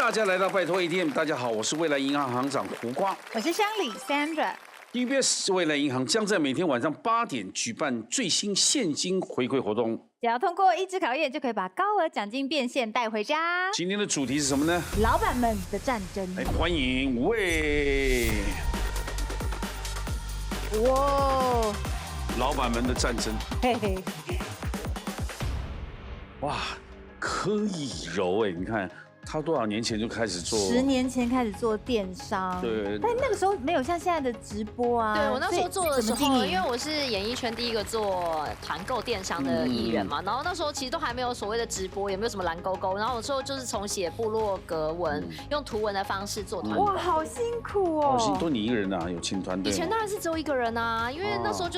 大家来到拜托 ATM， 大家好，我是未来银行行长胡瓜，我是乡里 Sandra。TBS 未来银行将在每天晚上8点举办最新现金回馈活动，只要通过1次考验，就可以把高额奖金变现带回家。今天的主题是什么呢？老板们的战争。欢迎5位。哇，老板们的战争。嘿嘿。哇，柯以柔你看。他多少年前就开始做？10年前开始做电商，对。但那个时候没有像现在的直播啊。对我那时候做的时候，因为我是演艺圈第一个做团购电商的艺人嘛，然后那时候其实都还没有所谓的直播，也没有什么蓝勾勾，然后有时候就是从写部落格文，用图文的方式做团购。哇，好辛苦哦！好辛苦，都你一个人啊？有请团队？以前当然是只有一个人啊，因为那时候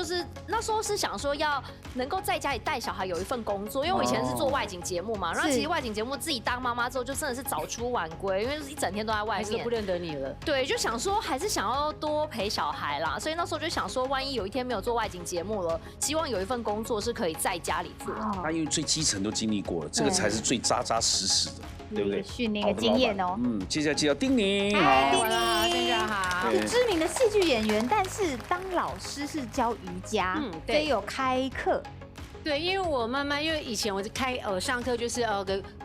那时候是想说要能够在家里带小孩，有一份工作，因为我以前是做外景节目嘛，然后其实外景节目自己当妈妈之后，就真的是早出晚归，因为一整天都在外面，不认得你了。对，就想说还是想要多陪小孩啦，所以那时候就想说，万一有一天没有做外景节目了，希望有一份工作是可以在家里做。他因为最基层都经历过了，这个才是最扎扎实实的，对不对？训练的经验哦。接下来介绍丁宁，嗨，丁宁，大家好。是知名的戏剧演员，但是当老师是教瑜伽，所以有开课。对，因为我慢慢，因为以前我上课就是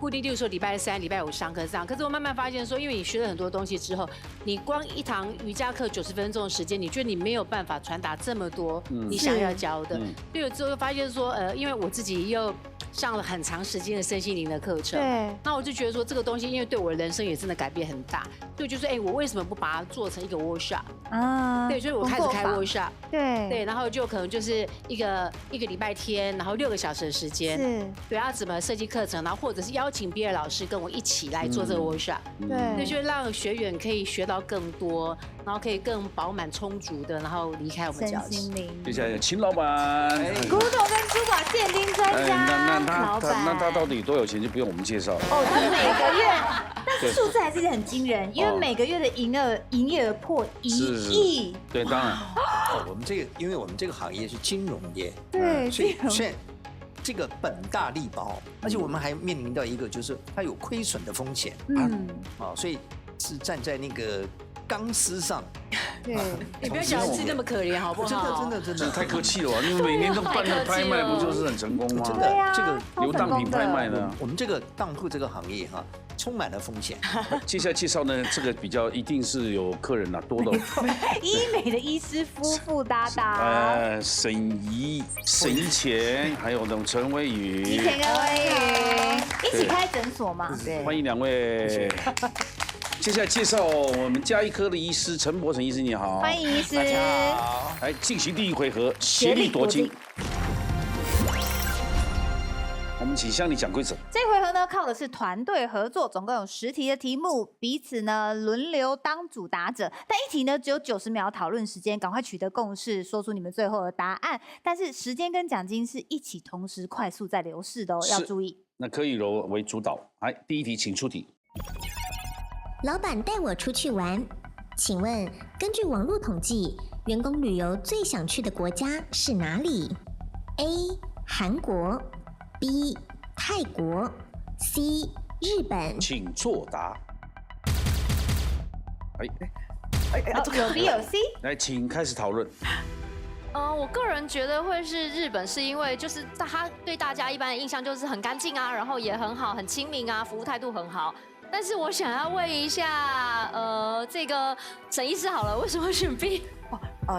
固定，例如说礼拜3、礼拜5上课这样。可是我慢慢发现说，因为你学了很多东西之后，你光一堂瑜伽课90分钟的时间，你觉得你没有办法传达这么多你想要教的。对，我之后发现说，因为我自己又上了很长时间的身心灵的课程，对，那我就觉得说这个东西，因为对我的人生也真的改变很大，所以就说，我为什么不把它做成一个 workshop 啊？对，所以我开始开 workshop， 对，然后就可能就是一个礼拜天，然后6个小时的时间，对，要怎么设计课程，然后或者是邀请别的老师跟我一起来做这个 workshop，对，就让学员可以学到更多，然后可以更饱满充足的，然后离开我们教室。接下来有秦老板，古董跟珠宝鉴定专家。那他到底多有钱就不用我们介绍了。哦，他每个月，但是数字还是很惊人，因为每个月的营业额破1亿。对，当然。因为我们这个行业是金融业，对，所以这个本大利薄，而且我们还面临到一个就是它有亏损的风险，所以是站在那个钢丝上。对，你不要讲自己那么可怜好不好？真的太客气了吧？因为每年都办那个拍卖，不就是很成功吗？真的，这个流当品拍卖呢，我们这个当铺这个行业充满了风险。接下来介绍呢，这个比较一定是有客人多的。医美的医师夫妇搭档，沈怡乾，还有陈威宇，怡乾跟威宇一起开诊所嘛？对，欢迎2位。接下来介绍我们家医科的医师陈柏成医师，你好，欢迎医师，大家好。来进行第1回合，协力夺金。我们请乡里讲规则。这回合呢，靠的是团队合作，总共有10题的题目，彼此呢轮流当主答者。但一题呢只有90秒讨论时间，赶快取得共识，说出你们最后的答案。但是时间跟奖金是一起同时快速在流逝的哦，要注意。那柯以柔为主导，来第1题，请出题。老板带我出去玩，请问根据网络统计，员工旅游最想去的国家是哪里 ？A. 韩国 B. 泰国 C. 日本。请作答。有 B 有 C。来，请开始讨论。我个人觉得会是日本，是因为就是他对大家一般的印象就是很干净啊，然后也很好，很亲民啊，服务态度很好。但是我想要问一下，这个沈医师好了，为什么选 B？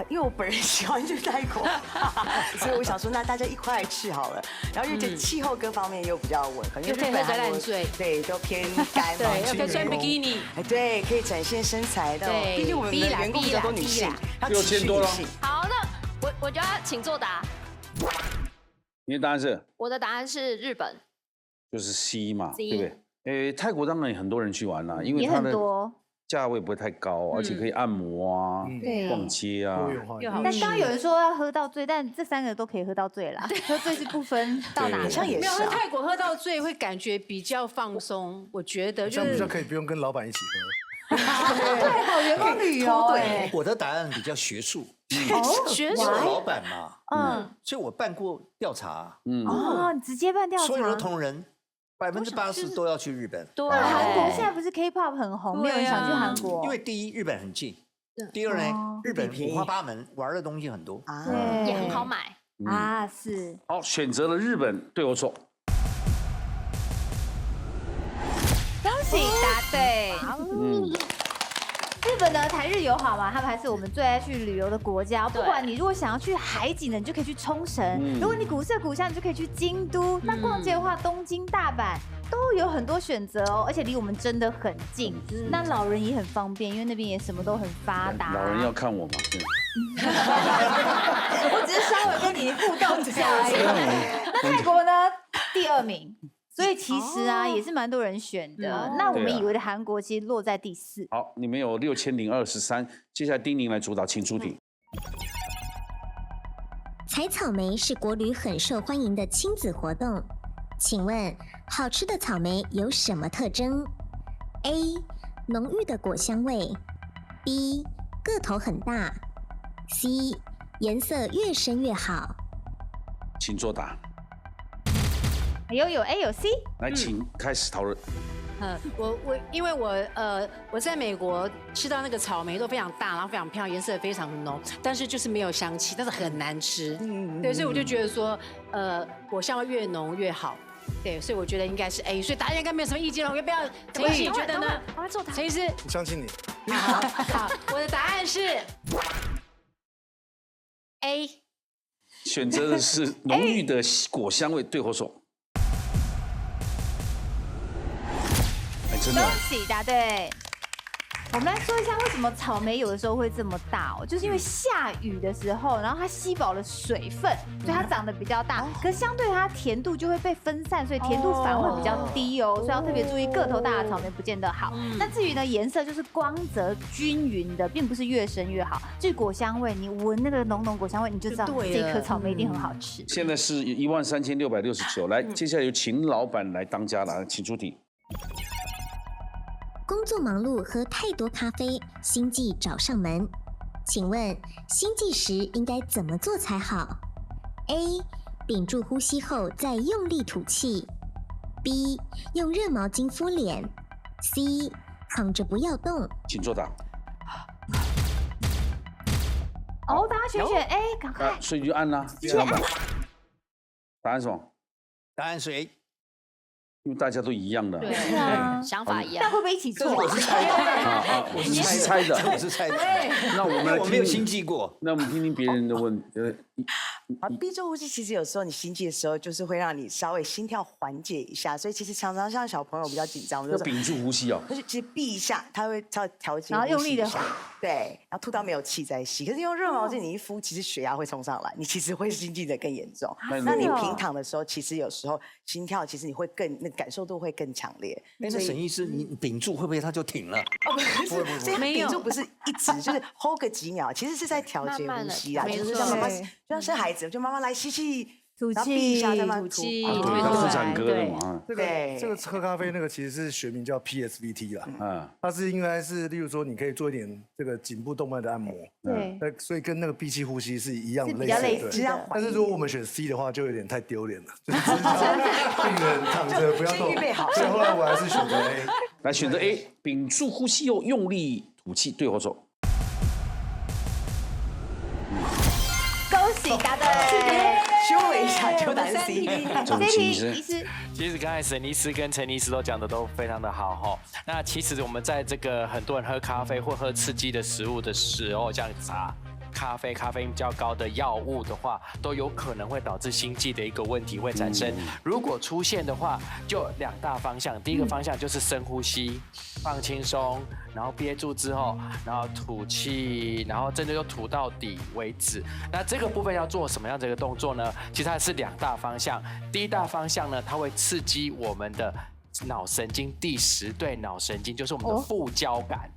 因为我本人喜欢去泰国，所以我想说，那大家一块去好了。然后因为气候各方面又比较吻合，因为日本韩国对都偏干嘛，对，可以穿比基尼，对，可以展现身材的。毕竟我们的员工比较多女性，6000多了。好，那我就要请作答。你的答案是？我的答案是日本，就是 C 嘛，对不对？泰国当然也很多人去玩啦，因为它的价位不会太高，而且可以按摩啊，逛街啊。但刚刚有人说要喝到醉，但这3个都可以喝到醉啦，喝醉是不分到哪里。好像也是。没有，泰国喝到醉会感觉比较放松，我觉得这样比较可以不用跟老板一起喝。对，好员工旅游。对，我的答案比较学术。学术老板嘛，所以我办过调查。你直接办调查。所有的同仁80%都要去日本。对，韩国现在不是 K-pop 很红，没有人想去韩国。因为第一，日本很近；第二呢，日本五花八门，玩的东西很多，也很好买啊。是。好，选择了日本，对我错。恭喜答对。日本呢，台日友好嘛，他们还是我们最爱去旅游的国家。不管你如果想要去海景的，你就可以去冲绳；如果你古色古香，你就可以去京都。那逛街的话，东京、大阪都有很多选择哦，而且离我们真的很近。那老人也很方便，因为那边也什么都很发达。老人要看我嘛？我只是稍微跟你互动一下而已。那泰国呢？第2名。所以其实啊，也是蛮多人选的。那我们以为的韩国其实落在第4。好，你们有6023，接下来丁宁来主导，请出题。采草莓是国旅很受欢迎的亲子活动，请问好吃的草莓有什么特征 ？A. 浓郁的果香味 ；B. 个头很大 ；C. 颜色越深越好。请作答。有 A 有 C， 来，请开始讨论。因为我在美国吃到那个草莓都非常大，然后非常漂亮，颜色也非常浓，但是就是没有香气，但是很难吃。对，所以我就觉得说，果香味越浓越好。对，所以我觉得应该是 A， 所以大家应该没有什么意见了。要不要？陈医师你觉得呢？我来作答。陈医师，我相信你。好，我的答案是 A。选择的是浓郁的果香味，对或错？恭喜答对。我们来说一下为什么草莓有的时候会这么大哦，就是因为下雨的时候，然后它吸饱了水分，所以它长得比较大。可是相对它甜度就会被分散，所以甜度反而会比较低哦，所以要特别注意，个头大的草莓不见得好。那至于呢，颜色就是光泽均匀的，并不是越深越好。至于果香味，你闻那个浓浓果香味，你就知道这颗草莓一定很好吃。现在是13669，来，接下来由秦老板来当家了，请出题。工作忙碌，喝太多咖啡，心悸找上门。请问心悸时应该怎么做才好 ？A. 屏住呼吸后再用力吐气。B. 用热毛巾敷脸。C. 躺着不要动。请作答。哦，大家选 A， 赶快。所以就按啦，秦老板。答案是什么？答案是 A。因为大家都一样的，对，想法一样，但会不会一起错？我是猜的，你是猜的，我是猜的。那我没有心悸过，那我们听听别人的问题。闭住呼吸，其实有时候你心悸的时候，就是会让你稍微心跳缓解一下，所以其实常常像小朋友比较紧张，我们就屏住呼吸哦，就是其实闭一下，它会稍微调节，然后用力的对，然后吐到没有气再吸。可是用热毛巾你一敷，其实血压会冲上来，你其实会心悸的更严重。那你平躺的时候，其实有时候心跳其实你会更那感受度会更强烈。那沈医师，你屏住会不会它就停了？哦，不是，所以屏住不是一直就是 hold 个几秒，其实是在调节呼吸啊，就是像妈妈，就像生孩子，就妈妈来吸气。吐气，闭一下再慢吐气，对，它妇产科的嘛。这个喝咖啡那个其实是学名叫 PSVT 啦，它是应该是，例如说你可以做一点这个颈部动脉的按摩，对，所以跟那个闭气呼吸是一样的，比较类似的。但是如果我们选 C 的话，就有点太丢脸了，就是病人躺着不要动，所以后来我还是选择 A。来选择 A， 屏住呼吸后用力吐气，对或错？恭喜答对。修了一下就答 C。其实刚才沈医师跟陈医师都讲的都非常的好哈。那其实我们在这个很多人喝咖啡或喝刺激的食物的时候，像茶、咖啡因比较高的药物的话，都有可能会导致心悸的一个问题会产生。如果出现的话，就2大方向。第一个方向就是深呼吸，放轻松，然后憋住之后，然后吐气，然后真的就吐到底为止。那这个部分要做什么样的一个动作呢？其实它是2大方向。第一大方向呢，它会刺激我们的脑神经第10对脑神经，就是我们的副交感。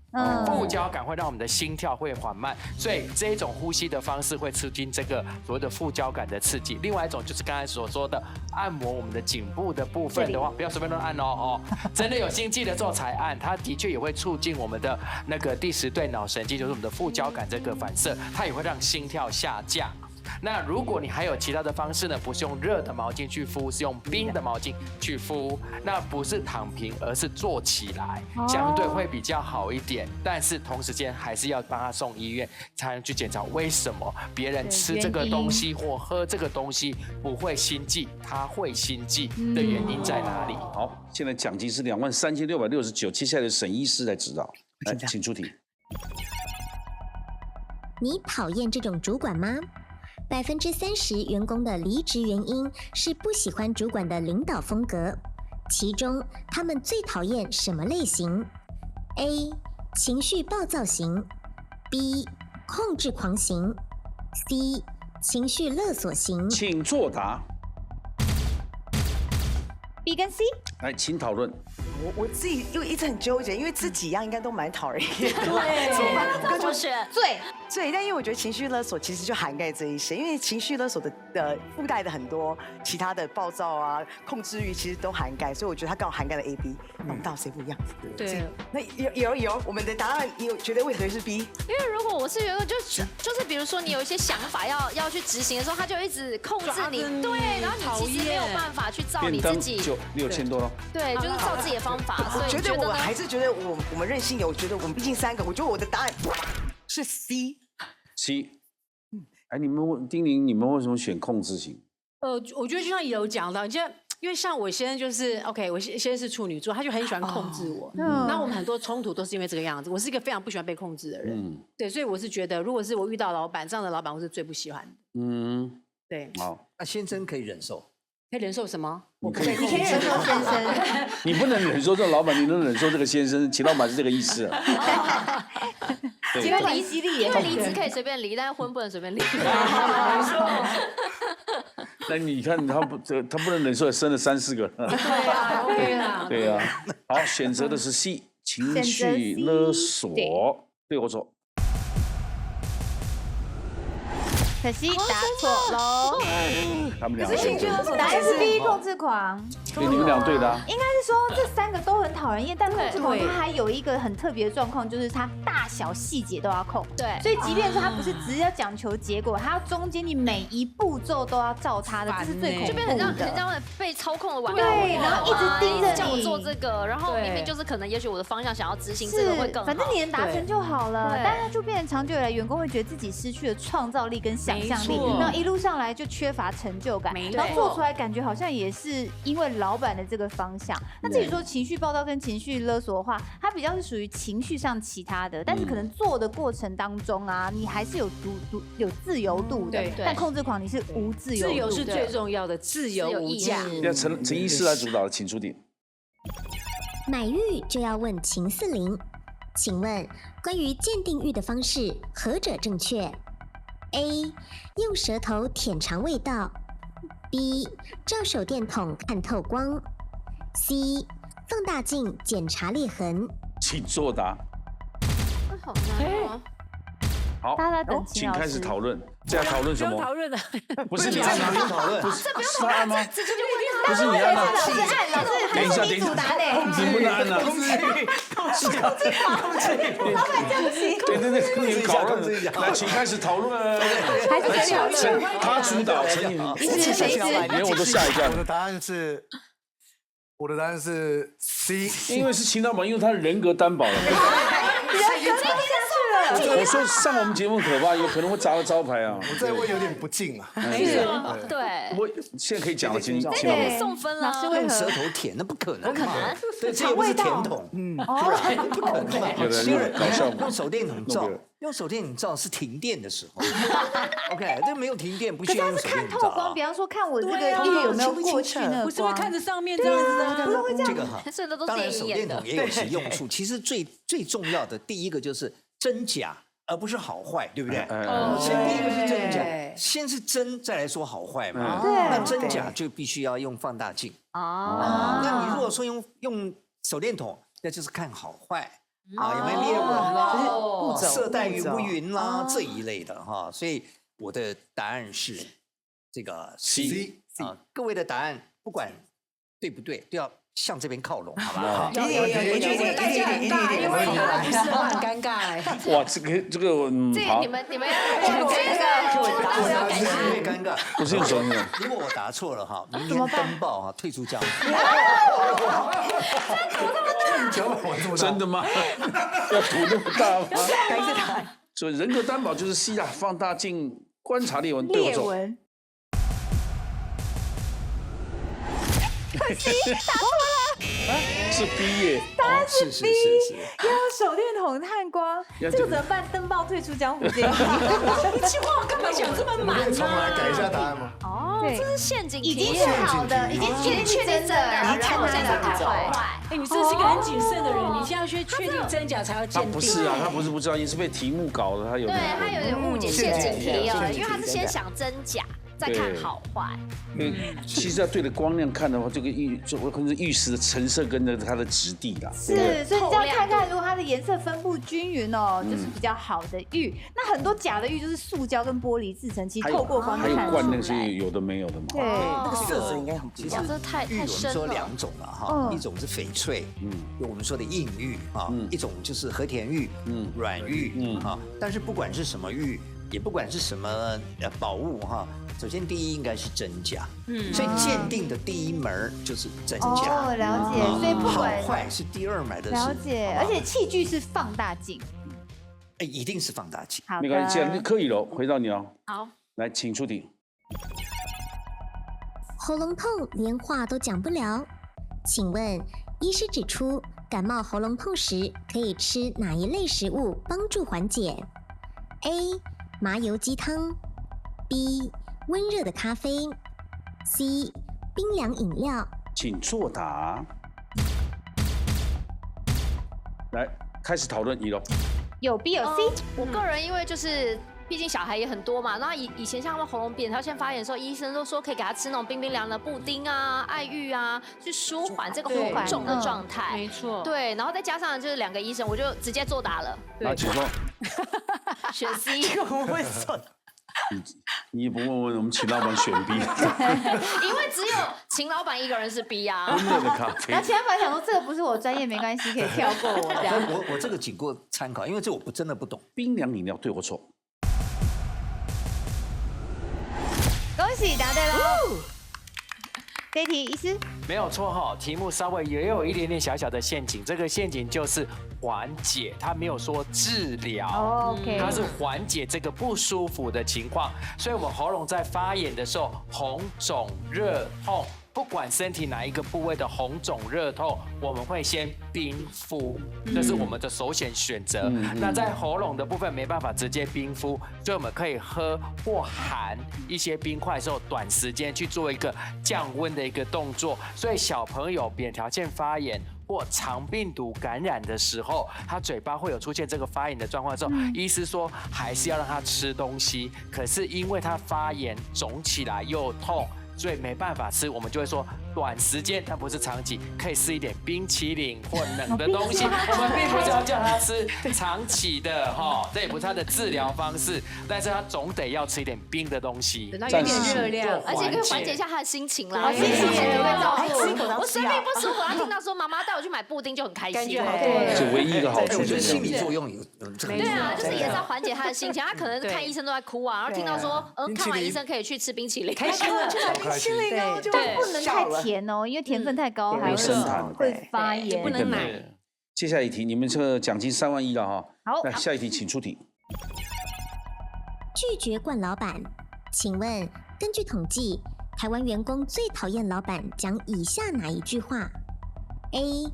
副交感会让我们的心跳会缓慢，所以这一种呼吸的方式会促进这个所谓的副交感的刺激。另外一种就是刚才所说的按摩我们的颈部的部分的话，不要随便乱按哦，真的有心悸的时候才按，它的确也会促进我们的那个第10对脑神经，就是我们的副交感这个反射，它也会让心跳下降。那如果你还有其他的方式呢，不是用热的毛巾去敷，是用冰的毛巾去敷，那不是躺平，而是坐起来，相对会比较好一点。但是同时间还是要帮他送医院，才能去检查为什么别人吃这个东西或喝这个东西不会心悸，他会心悸的原因在哪里？好，现在奖金是23,669，接下来沈医师来指导，来，请出题。你讨厌这种主管吗？30%员工的离职原因是不喜欢主管的领导风格，其中他们最讨厌什么类型 ？A. 情绪暴躁型 ，B. 控制狂型 ，C. 情绪勒索型。请作答。 B 跟 C， 来，请讨论。我自己又一直很纠结，因为这几样应该都蛮讨人厌的。对，怎么办？怎么选？对，但因为我觉得情绪勒索其实就涵盖这一些，因为情绪勒索的附带的很多其他的暴躁啊、控制欲，其实都涵盖，所以我觉得它刚好涵盖了 A、B。那我们到底谁不一样？对。那有，我们的答案你有觉得为何是 B？ 因为如果我是员工，就是比如说你有一些想法要去执行的时候，他就一直控制你，对，然后你其实没有办法去照你自己，就6000多了。对，就是照自己的方法。所以我觉得我还是觉得我们任性有，我觉得我们毕竟3个，我觉得我的答案是 C。 C， 哎，你们问丁宁，你们为什么选控制型？我觉得就像有讲到，因为像我先生就是 OK， 我先生是处女座，他就很喜欢控制我。那我们很多冲突都是因为这个样子。我是一个非常不喜欢被控制的人。对，所以我是觉得，如果是我遇到老板这样的老板，我是最不喜欢的。对。好，那先生可以忍受。可以忍受什么？你可以忍受先生，你不能忍受这个老板，你能忍受这个先生，秦老板是这个意思啊。因为离犀利，因为离职可以随便离，但是婚不能随便离。没错。那你看他不能忍受，生了3、4个。对啊，OK 啦。对啊，好，选择的是 C， 情绪勒索。对我说。 可惜答错喽。他们俩答案是 B， 控制狂。对，你们俩对的啊。应该是说这3个都很讨人厌，但控制狂他还有一个很特别的状况，就是他大小细节都要控。对，所以即便是他不是只要讲求结果，他要中间你每一步骤都要照他的，这是最恐怖的。就变成很像被操控的玩偶。对，然后一直盯着叫我做这个，然后明明就是可能也许我的方向想要执行这个会更好，反正你能达成就好了。但是就变成长久以来，员工会觉得自己失去了创造力跟想象力，那一路上来就缺乏成就感，然后做出来感觉好像也是因为老板的这个方向。那至于说情绪暴躁跟情绪勒索的话，它比较是属于情绪上其他的，但是可能做的过程当中啊，你还是有自由度的。但控制狂你是无自由度，自由是最重要的，自由无价。要陈医师来主导的，请出题。买玉就要问秦4零，请问关于鉴定玉的方式何者正确 ？A. 用舌头舔尝味道 ，B. 照手电筒看透光 ，C. 放大镜检查裂痕。请作答。好难啊！好，大家等请开始讨论。这要讨论什么？不用讨论的，不是你按哪边讨论？不是他按吗？直接就问不是你按吗？老师，等一下，等一下，你不能按啊！控制，老板这样不行。对，你讨论，来，请开始讨论。还是讨论。他主导，陈颖，连我都吓一跳。我的答案是 C， 因为是秦老板，因为他人格担保了。我说上我们节目可怕，有可能会砸了招牌啊！我这会有点不敬啊。对，我现在可以讲了，秦老板送分了，用舌头舔那不可能，对，这也不是甜筒，不可能嘛。有人搞笑，用手电筒照，用手电筒照是停电的时候。OK， 这没有停电，不需要用手电筒照。看透光，比方说看我这个玉有没有过去呢？不是会看着上面这样子的，不是会这样。这个哈，当然手电筒也有其用处。其实最重要的第一个就是真假，而不是好坏，对不对？先第一个是真假，先是真，再来说好坏嘛。那真假就必须要用放大镜。那你如果说用手电筒，那就是看好坏啊，有没有裂纹啦，色带匀不匀啦这一类的哈。所以我的答案是这个 C 啊。各位的答案不管对不对，都要向这边靠拢，好不好？有，我觉得这个代价很大，因为他的不是很尴尬哎。哇，这个好，你们要尴尬，不是用手的。如果我答错了哈，明年登报哈，退出江湖。真的吗？要赌那么大吗？所以人格担保就是 C 啦，放大镜观察列文对我走。C 答错了，是 B 耶，答案是 B， 要手电筒探光，这个怎么办？登报退出江湖这一计划干嘛想这么满呢？重来改一下答案吗？哦，这是陷阱题，已经是好的，已经确定真的，然后现在太坏。哎，你真是个很谨慎的人，你现在去确定真假才要鉴定。他不是啊，他不是不知道，也是被题目搞的，他有。对他有点误解陷阱题了，因为他是先想真假。再看好坏，其实要对着光亮看的话，这个可能是玉石的成色跟着它的质地啦。是，所以你这样看看，如果它的颜色分布均匀哦，就是比较好的玉。那很多假的玉就是塑胶跟玻璃制成，其实透过光还有灌那些有的没有的嘛。对，那个色泽应该很不一样。这太深了。我们说2种了哈，一种是翡翠，就我们说的硬玉啊，一种就是和田玉，软玉啊。但是不管是什么玉，也不管是什么宝物哈。首先，第一应该是真假，所以鉴定的第一门就是真假。哦，了解。所以不管好坏是第二门的。了解，而且器具是放大镜。哎，一定是放大镜。好的，没关系，可以了。回到你哦。好，来，请出题。喉咙痛连话都讲不了，请问医师指出，感冒喉咙痛时可以吃哪一类食物帮助缓解 ？A. 麻油鸡汤 B. 温热的咖啡 C. 冰凉饮料。请作答。来，开始讨论1楼。有 B 有 C。我个人因为就是。毕竟小孩也很多嘛，然后以前像他们喉咙扁桃腺发炎的时候，医生都说可以给他吃那种冰冰凉的布丁啊、爱玉啊，去舒缓这个红肿的状态。没错。对，然后再加上就是2个医生，我就直接作答了。那请说。选 C。这个我会算。你也不问问我们秦老板选 B， 因为只有秦老板一个人是 B 啊。温热的咖啡。那秦老板想说这个不是我专业，没关系，可以跳过我这样。我这个仅供参考，因为这我真的不懂。冰凉饮料对或错？恭喜答对喽！这一题医师没有错哈，题目稍微也有一点点小小的陷阱，这个陷阱就是缓解，他没有说治疗，它是缓解这个不舒服的情况，所以我们喉咙在发炎的时候，红肿热痛。不管身体哪一个部位的红肿热痛，我们会先冰敷，这是我们的首选选择。那在喉咙的部分没办法直接冰敷，所以我们可以喝或含一些冰块的时候，短时间去做一个降温的一个动作。所以小朋友扁桃腺发炎或肠病毒感染的时候，他嘴巴会有出现这个发炎的状况的时候，医师说还是要让他吃东西，可是因为他发炎肿起来又痛。所以没办法吃，我们就会说短时间，但不是长期，可以吃一点冰淇淋或冷的东西。我们并不是要叫他吃长期的哈，这也不是他的治疗方式，但是他总得要吃一点冰的东西，等到有点热量，而且可以缓解一下他的心情啦。心情也会照顾。我生病不舒服，他听到说妈妈带我去买布丁就很开心，对，这唯一一个好处就是心理作用有这个。对啊，就是也是要缓解他的心情。他可能是看医生都在哭啊，然后听到说看完医生可以去吃冰淇淋，开心了。心灵哦，就但不能太甜哦，因为甜分太高还会发炎，不能奶。接下来一题，你们这个奖金3万1了哈。好，那下一题请出题。拒绝惯老板，请问根据统计，台湾员工最讨厌老板讲以下哪一句话 ？A.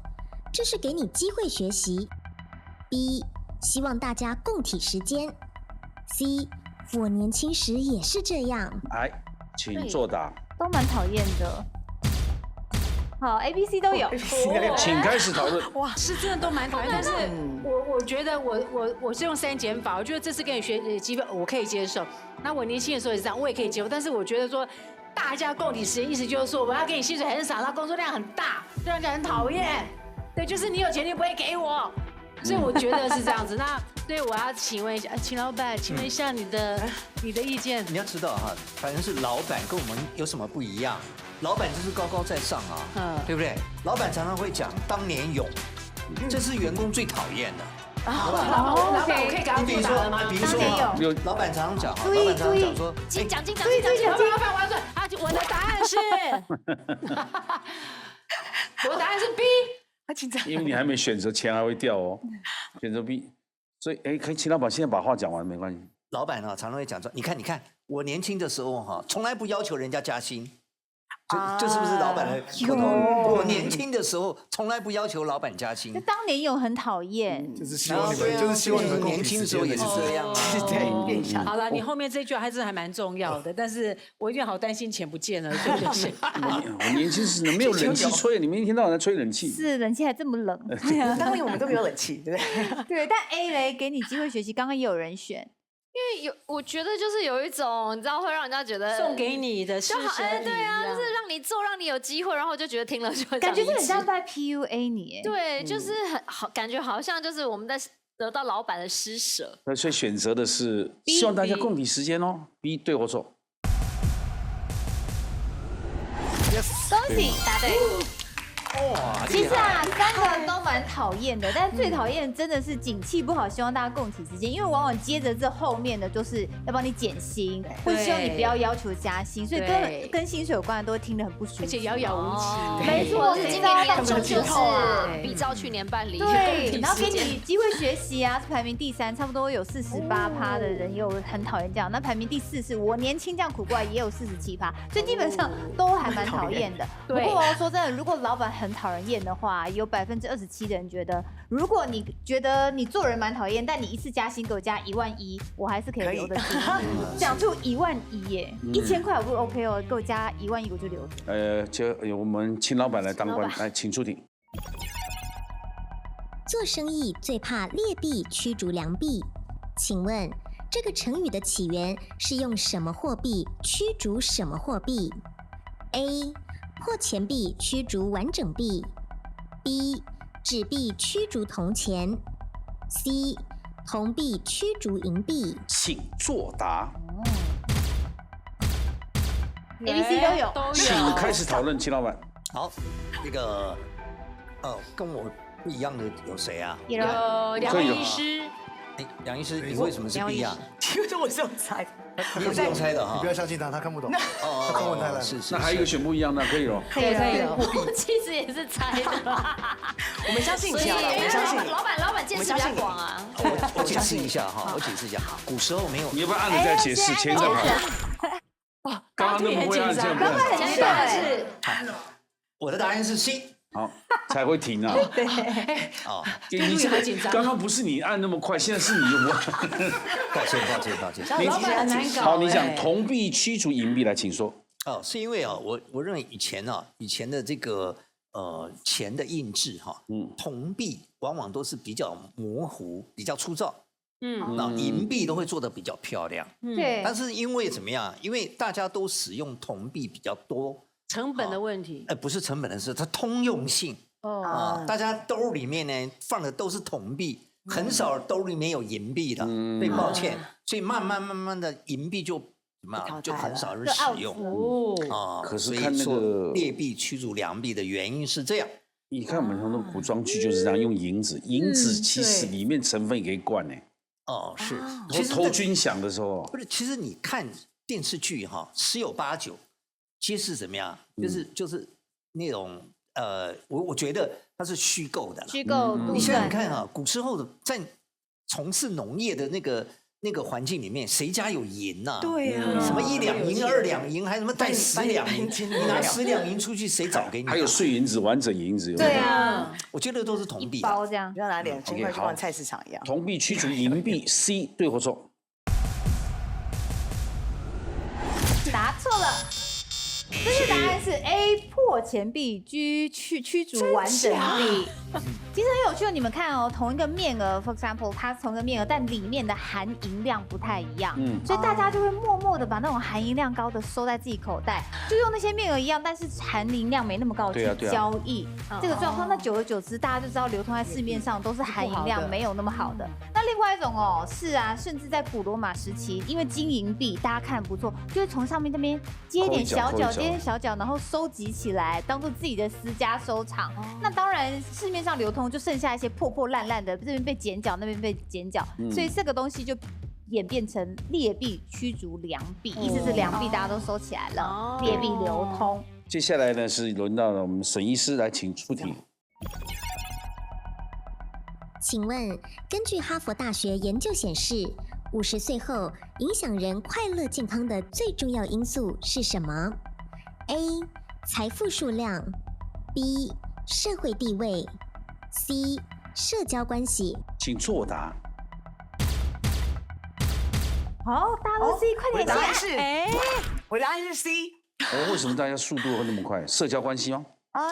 这是给你机会学习。B. 希望大家共体时间。C. 我年轻时也是这样。来，请作答。都蛮讨厌的。好 ，A、B、C 都有，请开始讨论。哇，是真的都蛮讨厌，但是我觉得我是用删减法，我觉得这次跟你学机会我可以接受。那我年轻的时候也是这样，我也可以接受。但是我觉得说大家共体时间，意思就是说我要给你薪水很少，然后工作量很大，就让人很讨厌。对，就是你有钱你不会给我，所以我觉得是这样子。那所以我要请问一下，秦老板，请问一下你的意见。你要知道哈，反正是老板跟我们有什么不一样？老板就是高高在上啊，对不对？老板常常会讲当年勇，这是员工最讨厌的。老板，我可以给他作答了吗？比如说，老板常常讲，老板常常讲说，讲，老板，我的答案是，我的答案是 B。他紧张，因为你还没选择，钱还会掉哦。选择 B， 所以可以请老板现在把话讲完，没关系。老板啊，常常会讲说，你看，我年轻的时候哈，从来不要求人家加薪。这是不是老板的口头语？我年轻的时候从来不要求老板加薪。当年勇很讨厌，就是希望你们，就是希望你们年轻的时候也是这样啊。对，好了，你后面这句还真的还蛮重要的，但是我有点好担心钱不见了，对不起。我年轻时没有冷气吹，你们一天到晚在吹冷气。是冷气还这么冷，当年我们都没有冷气，对不对？对，但 A 嘞，给你机会学习，刚刚也有人选。因为我觉得就是有一种，你知道会让人家觉得送给你的就好，对啊，就是让你做，让你有机会，然后就觉得听了就会感觉是很像在 PUA 你，对，就是很好，感觉好像就是我们在得到老板的施舍。所以选择的是希望大家共体时间哦。B 对或错？恭喜答对。哇，其实啊，3个都蛮讨厌的，但最讨厌真的是景气不好，希望大家共体时间，因为往往接着这后面的就是要帮你减薪，或者希望你不要要求加薪，所以跟薪水有关的都会听得很不舒服，而且遥遥无期。没错，是今年年终就是比照去年办理，对，然后给你机会学习啊，是排名第3，差不多有48%的人也有很讨厌这样，那排名第4是我年轻这样苦过来也有47%，所以基本上都还蛮讨厌的。不过说真的，如果老板很讨人厌的话，有27%的人觉得，如果你觉得你做人蛮讨厌，但你一次加薪给我加11000，我还是可以留得住。讲出11000耶，1000块我不 OK 哦，给我加11000我就留着。就我们请老板来当官，来请出庭。做生意最怕劣币驱逐良币，请问这个成语的起源是用什么货币驱逐什么货币 ？A. 破钱币驱逐完整币 B. 纸币驱逐铜钱 C. 铜币驱逐银币。请作答。ABC 都有，请开始讨论，秦老板。好，那个跟我不一样的有谁啊？有梁医师。梁医师，你为什么是 B 啊？因为我是用猜，你也是用猜的哈。你不要相信他，他看不懂。他中文太烂。是。那还有一个选不一样的，可以了。可以。我其实也是猜的。我们相信你，我们相信你。老板见识比较广啊。我解释一下哈，古时候没有。你要不要按着再解释？钱在跑。哇，刚刚那么会按这样，刚刚很激动。我的答案是 C。好，才会停啊！对，哦，你这个刚刚不是你按那么快，现在是你我。抱歉。老板很难搞。好，你讲铜币驱逐银币来，请说。是因为我认为以前的这个钱的印制铜币往往都是比较模糊、比较粗糙，那银币都会做得比较漂亮，对。但是因为怎么样？因为大家都使用铜币比较多。成本的问题，不是成本的事，它通用性大家兜里面呢放的都是铜币，很少兜里面有银币的，对，抱歉，所以慢慢的银币就很少人使用可是看那个劣币驱逐良币的原因是这样。你看我们很多古装剧就是这样用银子，银子其实里面成分也可以灌呢。是，其实投军饷的时候不是，其实你看电视剧十有八九。皆是怎么样？就是那种我觉得它是虚构的。虚构，你想想看古时候在从事农业的那个环境里面，谁家有银呐？对呀，什么1两银、2两银，还什么带10两银？你拿10两银出去，谁找给你？还有碎银子、完整银子。对啊，我觉得都是铜币。包这样，不要拿2000块去逛菜市场一样。铜币驱逐银币 ，C 对或错？答错了。正确答案是 A 破钱币驱逐完整币。其实很有趣的，你们看哦，同一个面额 ，for example， 它同一个面额，但里面的含银量不太一样，所以大家就会默默的把那种含银量高的收在自己口袋，就用那些面额一样，但是含银量没那么高去交易。这个状况，那久而久之，大家就知道流通在市面上都是含银量没有那么好的。那另外一种哦，是啊，甚至在古罗马时期，因为金银币大家看不错，就会从上面那边接一点小角，接一点小角，然后收集起来，当做自己的私家收藏。那当然，市面上流通就剩下一些破破烂烂的，这边被剪角，那边被剪角，所以这个东西就演变成劣币驱逐良币，意思是良币大家都收起来了，劣币流通。接下来呢是轮到了我们沈医师来，请出题。请问，根据哈佛大学研究显示，50岁后影响人快乐健康的最重要因素是什么 ？A. 财富数量 B. 社会地位 C. 社交关系。请作答。好，大家都 C， 快点答案是，哎，我答案是 C。为什么大家速度会那么快？社交关系吗？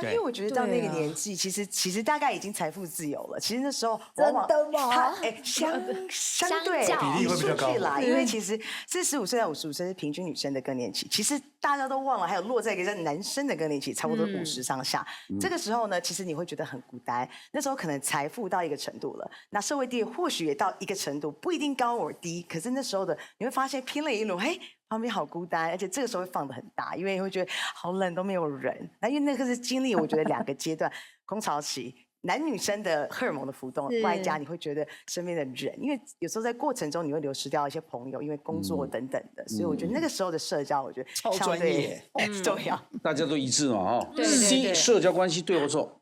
因为我觉得到那个年纪，其实大概已经财富自由了。其实那时候真的吗？相对比例会比较高啦，因为其实45岁到55岁是平均女生的更年期，其实大家都忘了，还有落在一个男生的更年期，差不多50上下。这个时候呢，其实你会觉得很孤单。那时候可能财富到一个程度了，那社会地位或许也到一个程度，不一定高或低。可是那时候的你会发现拼了一路，嘿。旁边好孤单，而且这个时候会放得很大，因为你会觉得好冷都没有人。那因为那个是经历，我觉得2个阶段，空巢期，男女生的荷尔蒙的浮动，外加你会觉得身边的人，因为有时候在过程中你会流失掉一些朋友，因为工作等等的，所以我觉得那个时候的社交，我觉得超专业，重要。大家都一致嘛，哈。对 C 社交关系对或错？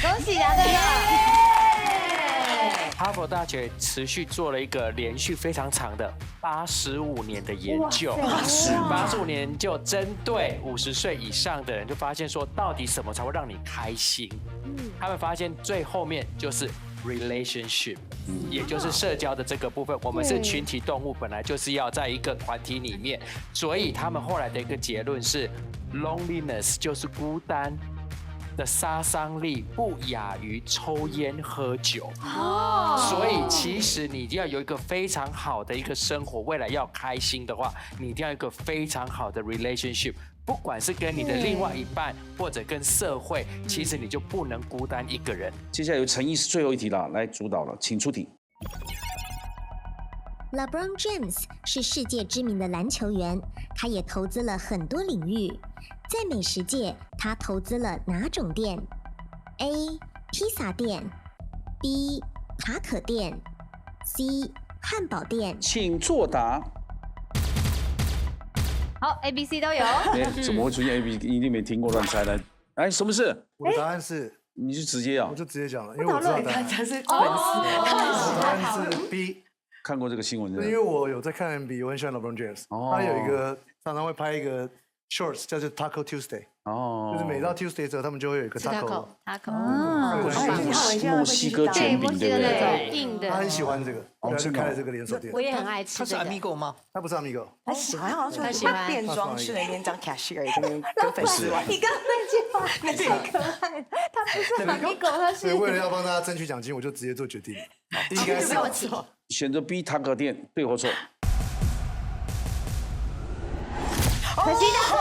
恭喜答对了。哈佛大学持续做了一个连续非常长的85年的研究，85年研究针对50岁以上的人，就发现说，到底什么才会让你开心？他们发现最后面就是 relationship， 也就是社交的这个部分。我们是群体动物，本来就是要在一个团体里面，所以他们后来的一个结论是 ，loneliness 就是孤单的杀伤力不亚于抽烟喝酒，所以其实你一定要有一个非常好的一个生活，未来要开心的话，你一定要有一个非常好的 relationship， 不管是跟你的另外一半或者跟社会，其实你就不能孤单一个人。接下来由陈医师最后一题了，来主导了，请出题。LeBron James 是世界知名的篮球员，他也投资了很多领域。在美食界，他投资了哪种店 ？A. 披萨店 B. 塔可店 C. 汉堡店。请作答。好 ，A、B、C 都有。怎么会出现 A、B？ 一定没听过，乱猜的。哎，什么事？我的答案是，你就直接啊？我就直接讲了，因为我知道答案。他是粉丝，答案是 B。看过这个新闻，因为我有在看 NBA， 我很喜欢 LeBron James，他有一个常常会拍一个 shorts， 叫做 Taco Tuesday， 就是每到 Tuesday 之后，他们就会有一个 taco， 墨西哥卷饼，对不对？硬的。他很喜欢这个，他就开了这个连锁店。我也很爱吃。他是 Amigo 吗？他不是 Amigo， 他喜欢，好像是他变装去了一天当 cashier， 跟粉丝玩。你刚刚那句话太可爱了，他不是 Amigo， 他是。所以为了要帮大家争取奖金，我就直接做决定，应该是选择 B 塔可店，对或错？可惜的错，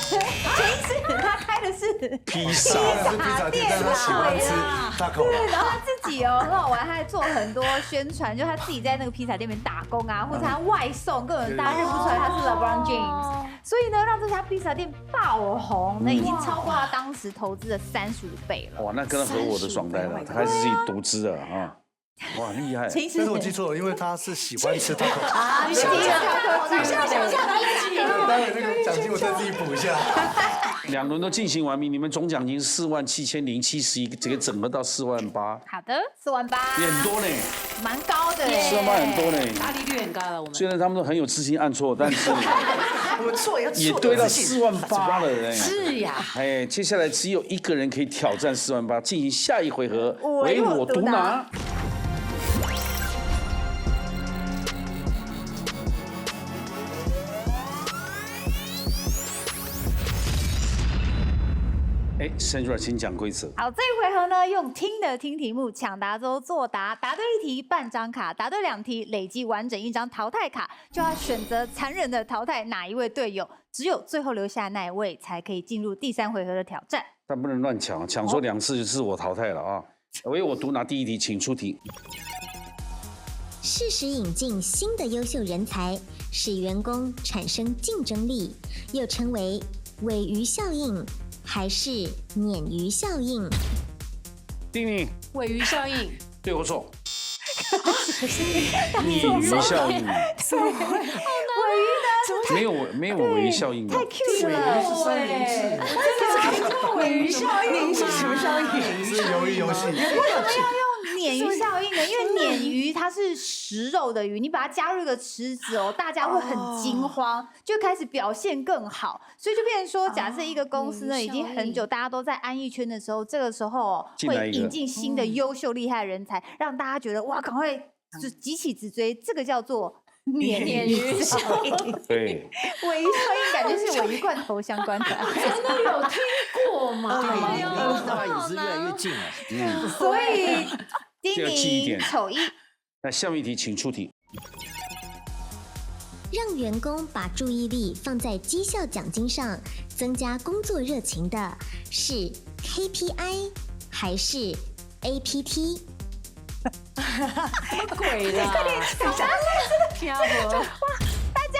其实他开的是披萨店，但他喜欢吃 taco。对，然后他自己很好玩，他还做很多宣传，就他自己在那个披萨店里面打工啊，或者他外送，根本大家认不出来他是 LeBron James。所以呢，让这家披萨店爆红，那已经超过他当时投资的35倍了。哇，那跟他合伙的爽呆了，他还是自己独资的啊。哇，厉害！但是我记错了，因为他是喜欢吃 taco。啊，你是第一个 taco， 待会那个奖金我再自己补一下。2轮都进行完毕，你们总奖金47071，这个整合到48000。好的，48000，也很多呢，蛮高的，48000很多呢，大利率很高了。我们虽然他们都很有自信按错，但是我们错也对到48000了。是呀，哎，接下来只有1个人可以挑战48000，进行下一回合，唯我独拿。哎， Sandra， 请讲规则。好，这一回合呢，用听的听题目，抢答之后作答，答对1题半张卡，答对2题累积完整1张淘汰卡，就要选择残忍的淘汰哪一位队友，只有最后留下那一位才可以进入第3回合的挑战。但不能乱抢，抢错2次就是我淘汰了啊！为我独拿第1题，请出题。适时引进新的优秀人才，使员工产生竞争力，又称为尾鱼效应还是鲶鱼效应？丁宁，尾鱼效应，对或错？鲶鱼效应，怎么会？尾鱼呢？没有尾鱼效应吗？太 Q 了，是3连制。尾鱼效应是什么效应？是鱿鱼游戏。为什么要用鲶鱼效应呢？因为鲶鱼它是食肉的鱼，你把它加入一个池子哦，大家会很惊慌，就开始表现更好，所以就变成说，假设一个公司呢已经很久大家都在安逸圈的时候，这个时候会引进新的优秀厉害人才，让大家觉得哇，赶快就急起直追，这个叫做鲶鱼效应。对，尾鱼效应感觉是尾鱼罐头相关的，真的有听过吗？对，那椅子越来越近了。所以丁这个记一点宁丑一。那下面一题，请出题。让员工把注意力放在绩效奖金上，增加工作热情的是 KPI 还是 APT？ 什么鬼啦？快点抢答！听不？大家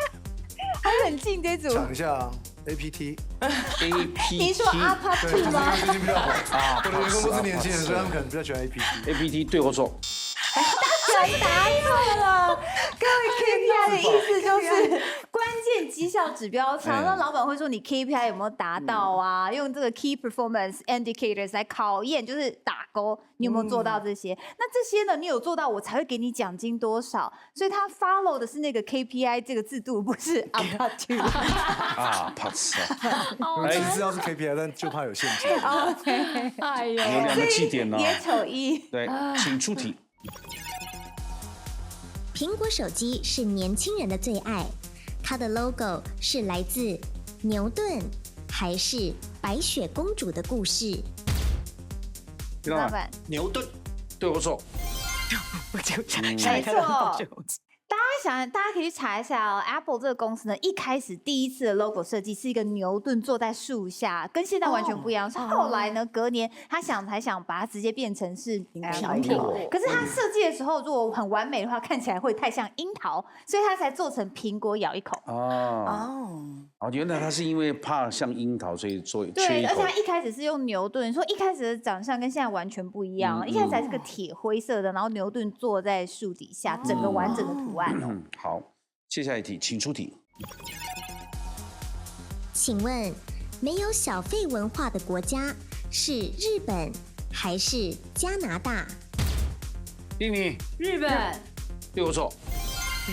好冷静，这组。讲一下啊 APT。你说阿帕对，兔吗？最近比较红啊。我的员工都是年轻人，所以他们可能比较喜欢 APT。对或错？全答错了。各位 KPI 的意思就是关键绩效指标，常常老板会说你 KPI 有没有达到啊？用这个 Key Performance Indicators 来考验，就是打勾你有没有做到这些。那这些呢，你有做到，我才会给你奖金多少。所以他 follow 的是那个 KPI 这个制度，不是 APT。啊，怕死啊！其实知道是 KPI，但就怕有陷阱。OK， 哎呦，有2个绩点呢。也丑一。对，请出题。苹果手机是年轻人的最爱，它的 logo 是来自牛顿还是白雪公主的故事？老板，牛顿，对或错？没错。大家可以去查一下哦。Apple 这个公司呢，一开始第一次的 logo 设计是一个牛顿坐在树下，跟现在完全不一样。是后来呢，隔年他才想把它直接变成是苹果。可是他设计的时候，如果很完美的话，看起来会太像樱桃，所以他才做成苹果咬一口。原来他是因为怕像樱桃，所以做对，而且他一开始是用牛顿，说一开始的长相跟现在完全不一样。一开始还是个铁灰色的，然后牛顿坐在树底下，整个完整的图案哦。好，接下来一题，请出题。请问，没有小费文化的国家是日本还是加拿大？丁宁，日本，对或错？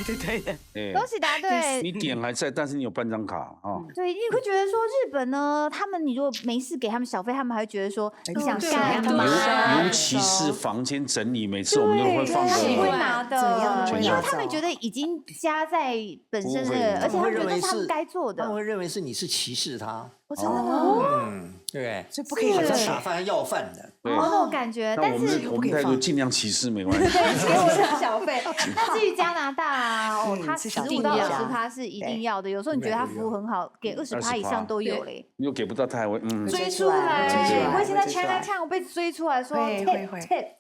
对的。恭喜答对。你点还在，但是你有半张卡啊。对，你会觉得说日本呢，你如果没事给他们小费，他们还会觉得说你想干嘛？尤其是房间整理，每次我们都会放会个。拿的，因为他们觉得已经加在本身的，而且他们觉得是他们该做的。他们会认为是你是歧视他。真的吗？对，所以不可以是打饭要饭的。那种感觉，但是我们态度尽量歧视没关系。对，给我的小费。那至于加拿大它15%到20%是一定要的。有时候你觉得他服务很好，给20%以上都有嘞。你又给不到，他还会追出来。我以前在 Chinatown 我被追出来说 tip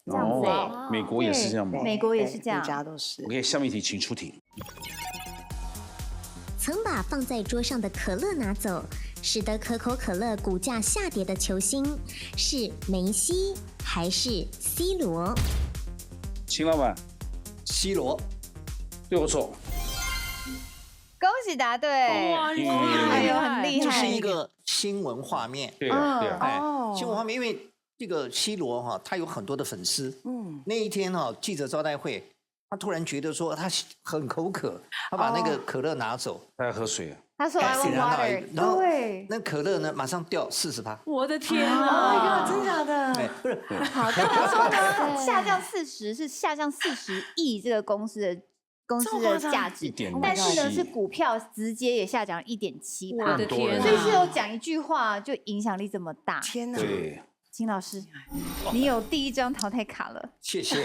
这样子。美国也是这样吗？美国也是这样，每家都是。OK，下面一题，请出题。曾把放在桌上的可乐拿走，使得可口可乐股价下跌的球星是梅西还是 C 罗？秦老板，C 罗，对或错？恭喜答对！哇，你哎呦，很厉害！这是一个新闻画面。对啊，哎，新闻画面，因为这个 C 罗哈，他有很多的粉丝。那一天哈，记者招待会。他突然觉得说他很口渴，他把那个可乐拿走，他要喝水。他说 I want water， 然后对，那可乐呢马上掉40%。我的天啊！真假的？不是。好，但他说呢，下降40是下降40亿这个公司的公司的价值，但是呢是股票直接也下涨1.7%。我的天，所以是有讲一句话就影响力这么大。天哪！对，秦老师，你有第1张淘汰卡了。谢谢。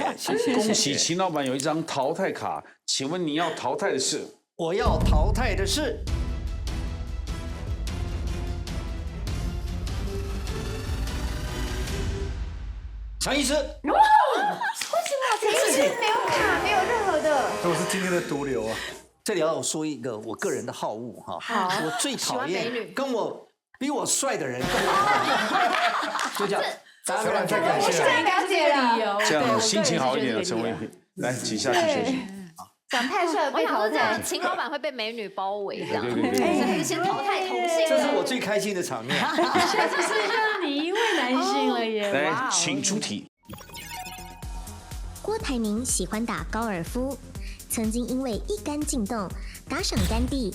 恭喜秦老板有1张淘汰卡，请问你要淘汰的是？我要淘汰的是。陈医师。为什么陈医师没有卡，没有任何的？都是今天的毒瘤啊！这里要我说一个我个人的好恶哈，好，我最讨厌跟我比我帅的人跟我，就这样。小冉太感谢了，了解了。这样心情好一点的陈伟平，来请下去休息。长太帅被淘汰，秦老板会被美女包围这样，对，先淘汰同性。这是我最开心的场面。现在只剩下你1位男性了耶！来，请出题。郭台铭喜欢打高尔夫，曾经因为一杆进洞打赏甘地。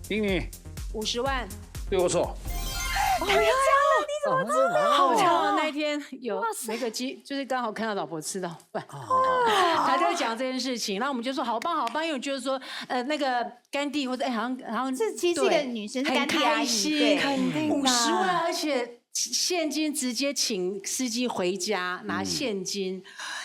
丁宁50万。对我错。你怎么知道？好巧啊！那一天有那个就是刚好看到老婆吃到饭，他就讲这件事情，然后我们就说好棒好棒，因为我觉得说那个甘地或者好像是其实是一个女生，是甘地阿姨，对，肯定50万，而且现金直接请司机回家拿现金。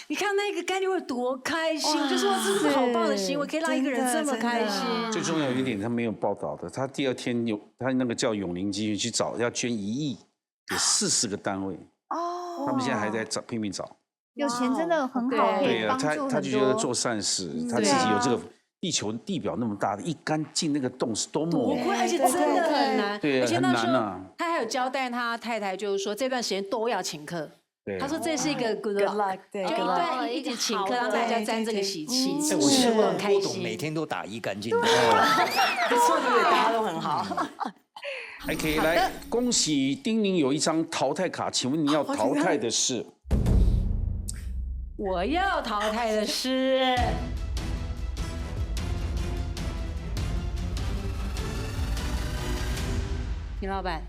你看那个甘地会多开心，就说这是好棒的行为，可以让一个人这么开心。最重要有一点，他没有报道的，他第2天他那个叫永龄基金去找，要捐1亿给40个单位。哦，他们现在还在找，拼命找。有钱真的很好，对啊，他就觉得做善事，他自己有这个地球地表那么大的一杆进那个洞是多么，而且真的很难，对，而且那时候啊。他还有交代他太太，就是说这段时间都要请客。他说这是一个 good luck， 就一段一直请客，让大家沾这个喜气。我希望郭董每天都打1杆进洞。不错，对，大家都很好。还可以来恭喜丁宁有1张淘汰卡，请问你要淘汰的是？我要淘汰的是秦老板。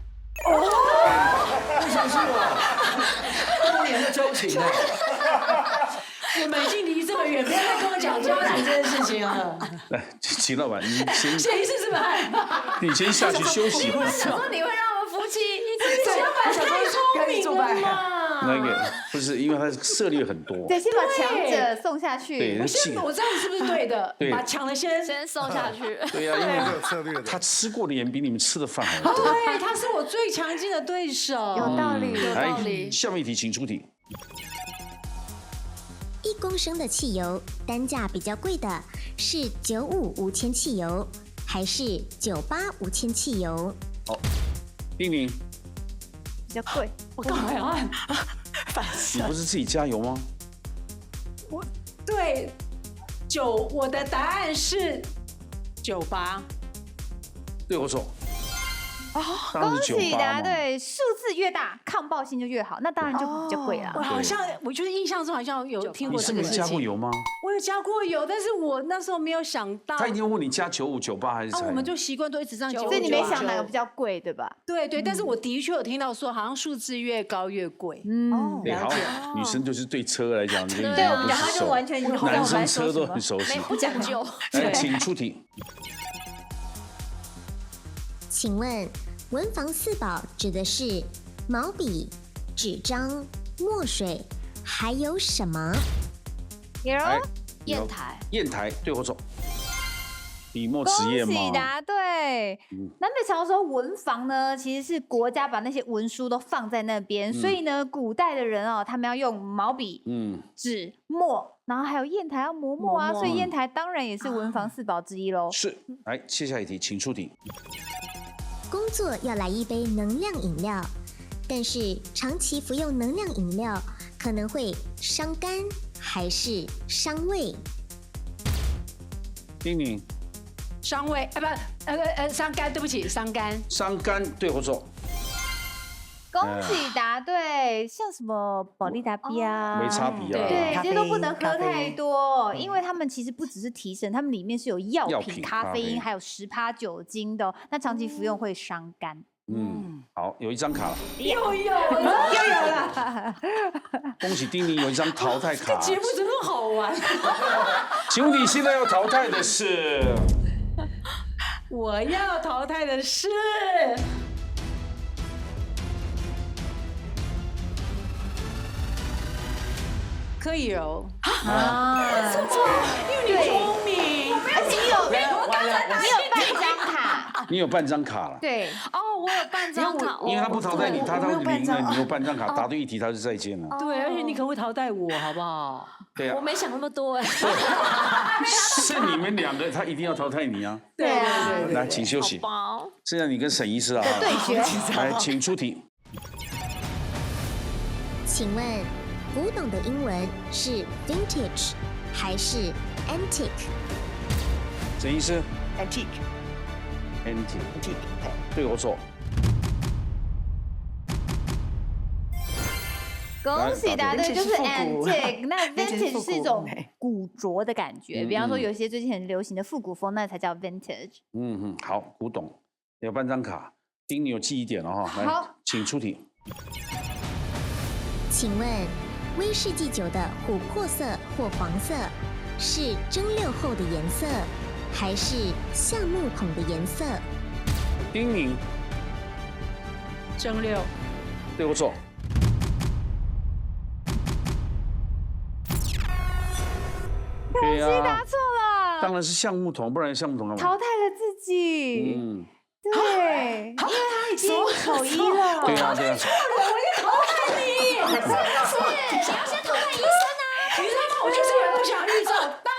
为什么是我？多年的交情呢？我们已经离这么远，不要再跟我讲交情这件事情了。来，秦老板，你先。谁是这么害怕？你先下去休息。我想说你会让我们夫妻一直秦老板太聪明了嘛？那个不是，因为他涉猎很多。对，先把强者送下去。对，我这样是不是对的？对，把强的先送下去。对呀，因为有策略的。他吃过的盐比你们吃的饭还多。对，他是我最强劲的对手。有道理，有道理。下面一题，请出题。 1公升的汽油单价比较贵的是95无铅汽油，还是98无铅汽油？好，丁宁比较贵，我干嘛要按？你不是自己加油吗？对我的答案是98。对我错。 恭喜答对，数字越大，抗爆性就越好，那当然就比较贵啦。我好像，我觉得印象中好像有听过这个事情。你是没加过油吗？我有加过油，但是我那时候没有想到。他一定问你加95、98还是？我们就习惯都一直这样95。所以你没想哪个比较贵，对吧？对，但是我的确有听到说，好像数字越高越贵。对，好，女生就是对车来讲，对我们讲话就完全男生车都很熟悉，不讲究。来，请出题。请问？ 文房4宝指的是毛笔、纸张、墨水，还有什么？砚台。砚台，对或错？笔墨纸砚吗？恭喜答对。南北朝的时候，文房呢其实是国家把那些文书都放在那边，所以呢，古代的人哦，他们要用毛笔、纸、墨，然后还有砚台要磨墨啊，所以砚台当然也是文房4宝之一喽。是，来，接下一题，请出题。 工作要来一杯能量饮料，但是长期服用能量饮料可能会伤肝还是伤胃？丁宁，伤胃伤肝，对不起，伤肝。伤肝，对或错？恭喜答对，像什么宝利达 B 啊、维差比啊，对，这些都不能喝太多，因为他们其实不只是提神，他们里面是有药品、咖啡因，还有10%酒精的，那长期服用会伤肝。好，有一张卡了，又有了，恭喜丁宁有一张淘汰卡。节目怎么那么好玩？请问你现在要淘汰的是？我要淘汰的是柯以柔啊，因为你聪明，而且你有半张卡，你有半张卡了。对，哦，我有半张卡，因为他不淘汰你，他会赢了。你有半张卡，答对一题他就再见了。对，而且你可能会淘汰我，好不好？对啊，我没想那么多哎。是你们两个，他一定要淘汰你啊。对啊。来，请休息。现在你跟沈医师啊，对决。来，请出题。请问，古董的英文是 vintage 还是 antique？ 沈医师 ，antique，对我错。恭喜答对，就是 antique。那 vintage 是一种古着的感觉，比方说有一些最近很流行的复古风，那才叫 vintage。好，古董有半张卡，丁你有记忆点了哈。来，请出题。请问，威士忌酒的琥珀色或黄色是蒸馏后的颜色，还是橡木桶的颜色？丁宁蒸馏，对我错。恭喜答错了，当然是橡木桶，不然橡木桶干嘛？淘汰了自己。对，因为他已经口一了。对啊，对啊。我要淘汰你！是，你要先淘汰医生啊！你知道吗？我就是也不想预测，当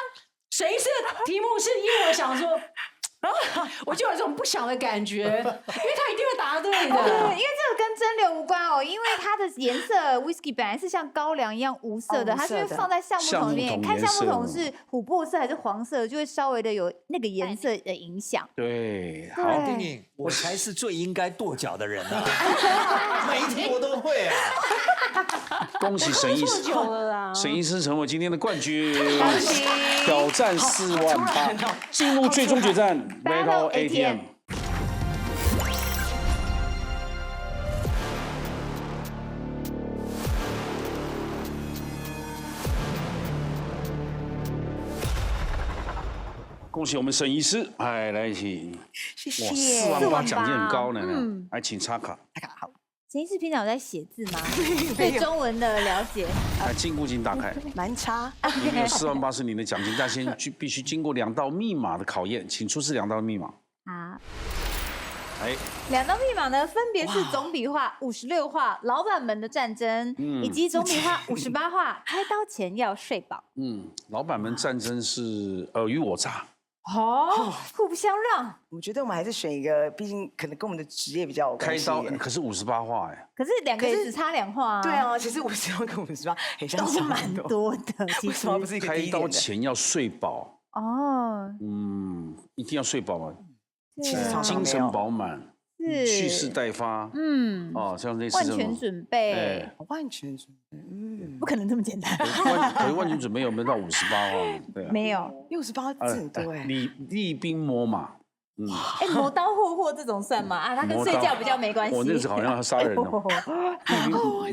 谁是题目是因为我想说。我就有这种不想的感觉，因为他一定会答对的。对，因为这个跟蒸馏无关哦，因为它的颜色 whisky 本来是像高粱一样无色的，它是放在橡木桶里面，看橡木桶是琥珀色还是黄色，就会稍微的有那个颜色的影响。对，好，丁宁，我才是最应该跺脚的人啊，每一题我都会啊。恭喜沈医师，沈医师成为今天的冠军，挑战48000，进入最终决战 Battle ATM。恭喜我们沈医师，哎，来一起，谢谢。哇，48000奖金很高呢，来，请插卡。好。沈医师平常有在写字吗？对中文的了解。来，金库请打开。蛮差。里面有48000是你的奖金，但先必须经过2道密码的考验，请出示2道密码。好。哎，2道密码呢，分别是总笔画56画《老板们的战争》，以及总笔画58画《开刀前要睡饱》。老板们战争是尔虞我诈。哦，互不相让。我觉得我们还是选一个，毕竟可能跟我们的职业比较有关系。开刀可是58画哎。可是2个也只差2画啊。对啊，其实56跟58很像，都蛮多的。为什么不是一个开刀前要睡饱？哦。一定要睡饱嘛，精神饱满，蓄势待发。像类似万全准备。万全准备，不可能这么简单。可是万全准备有没有到58画？对，没有，68字很多哎。厉兵秣马。磨刀霍这种算吗？啊，他跟睡觉比较没关系。我那时好像要杀人哦。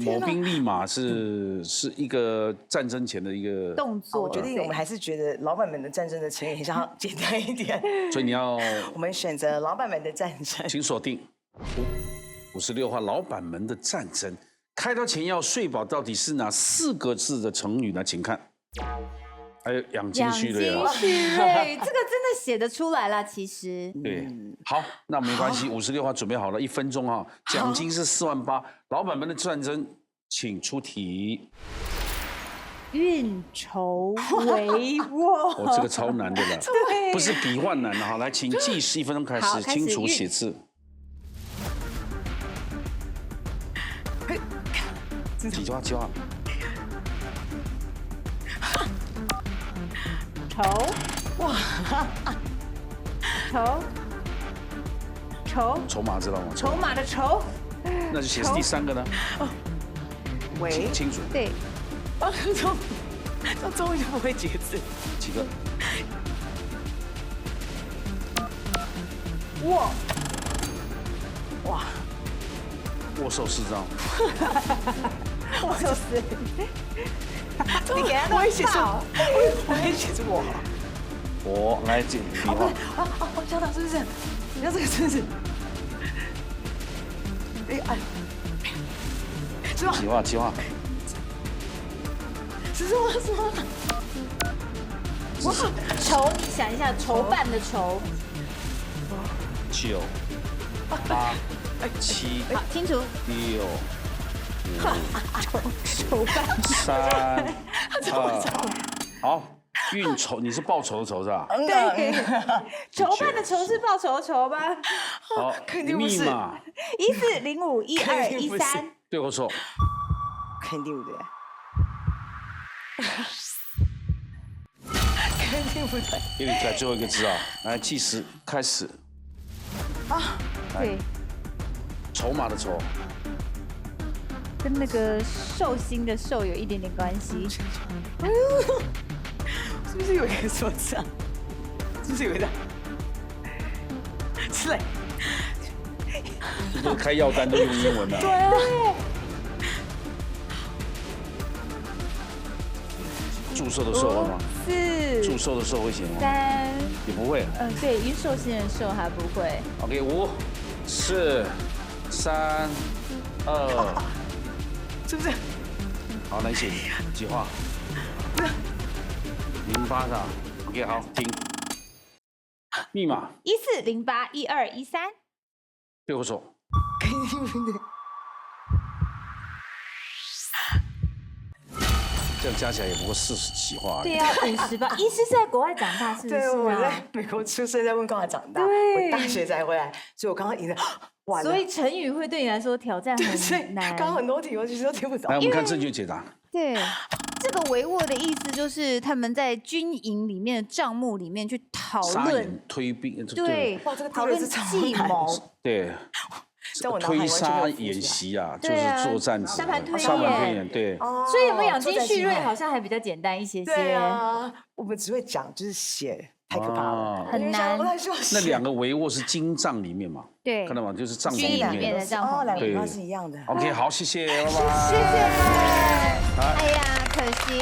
磨兵立马是一个战争前的一个动作。我决定，我们还是觉得老板们的战争的成语很像简单一点。所以你要，我们选择老板们的战争。请锁定56画老板们的战争。开刀前要睡饱，到底是哪4个字的成语呢？请看。还有养精蓄锐啊！对，这个真的写得出来啦，其实。对，好，那没关系，56画准备好了，1分钟啊，奖金是48000。老板们的战争，请出题。运筹帷幄。这个超难的了，不是比划难的哈。来，请计时1分钟开始，清楚写字。几句话？筹，哇，筹码知道吗？筹码的筹，那就写是第3个呢。喂，清楚。对。到终于就不会解字。几个？哇，握手是这样。我就是，你给他我也写出，我也写出我。我来这比划。校长是不是？你看这个是不是？哎，是吗？计划。是吗？哇，筹，你想一下，筹办的筹。 9、8、7，好，清楚。 6、筹办。 3、2，好，运筹，你是报仇的仇是吧？对，筹办的筹是报仇的筹吗？好，密码14051213。对或错？肯定不对。肯定不对。给你改最后一个字啊，来计时开始。 对，筹码的筹，跟那个寿星的寿有一点点关系。是不是有一个说字啊？是不是有一个？是嘞。这开药单都用英文的。对啊。祝寿的寿会吗？4。祝寿的寿会写吗？3。也不会。对，因为寿星人寿还不会。OK， 5、4、3、2，是不是？好，来写计划。08是吧 ？OK， 好，停。密码14081213。对或错？肯定不对。这样加起来也不过40几话。对啊，50吧。医师是在国外长大，是不是？对，我在美国出生，在温哥华长大，我大学才回来，所以我刚刚赢了。所以成语会对你来说挑战很难。刚刚很多题我其实都听不懂。来，我们看正确解答。对，这个帷幄的意思就是他们在军营里面的账目里面去讨论推兵，对，讨论计谋，对。 推杀演习啊，就是作战沙盘推演，对。所以我们养精蓄锐好像还比较简单一些些。对啊，我们只会讲，就是写，太可怕了，很难。那2个帷幄是经帐里面嘛？对，看到吗？就是帐篷里面的帐篷， 2个是一样的。 OK， 好，谢谢，拜拜。谢谢。哎呀，可惜。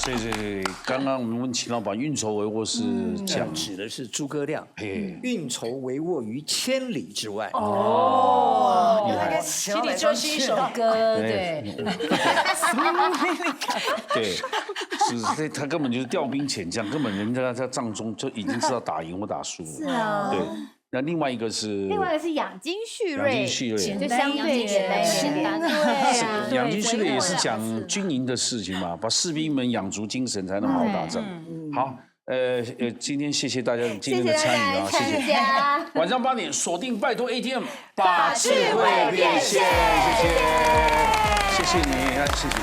对，刚刚我们问秦老板，运筹帷幄是讲指的是诸葛亮，运筹帷幄于千里之外。哦，厉害，千里舟是一首歌，对。对，是他根本就是调兵遣将，根本人家在帐中就已经知道打赢或打输了。是啊。对。 那另外一个是养精蓄锐，就相对简单。对，养精蓄锐也是讲军营的事情嘛，把士兵们养足精神才能好好打仗。好，今天谢谢大家今天的参与啊，谢谢。晚上8点锁定拜托 ATM， 把智慧变现，谢谢你，谢谢。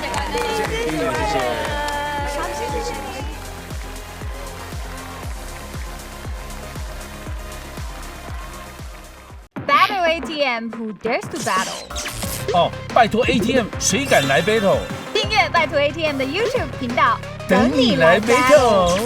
Battle ATM, who dares to battle？ 哦，拜托 ATM， 谁敢来 battle？ 订阅拜托 ATM 的 YouTube 频道，等你来 battle。